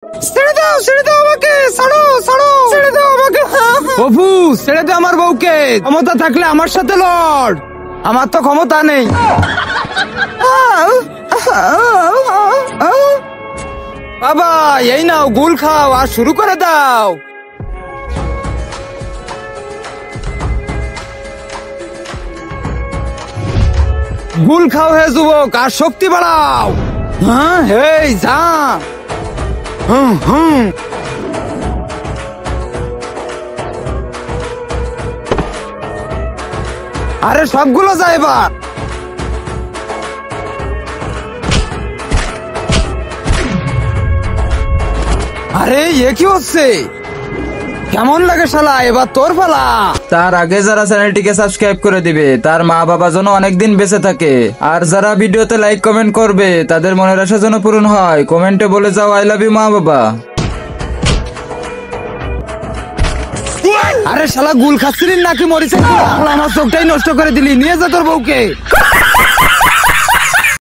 ছেড়ে দাও আমাকে, ছাড়ো ছেড়ে দাও আমাকে। অপু ছেড়ে দে আমার বউকে, ক্ষমতা থাকলে আমার সাথে লড়, আমার তো ক্ষমতা নেই। বাবা এই নাও গুল খাও আর শুরু করে দাও। গুল খাও হে যুবক, আর শক্তি বাড়াও। হ্যাঁ হেই যা। আরে সবগুলো যায় এবার। আরে এ কি হচ্ছে, কেমন লাগে শালা, এবার তোর পালা। তার আগে যারা চ্যানেলটিকে সাবস্ক্রাইব করে দিবে তার মা বাবা যেন অনেকদিন বেঁচে থাকে, আর যারা ভিডিওতে লাইক কমেন্ট করবে তাদের মনের আশা যেন পূরণ হয়, কমেন্টে বলে যাও আই লাভ ইউ মা বাবা। আরে শালা গুল খাচ্ছিলি নাকি মরিছে? আমার চোখটাই নষ্ট করে দিলি, নিয়ে যা তোর বউকে।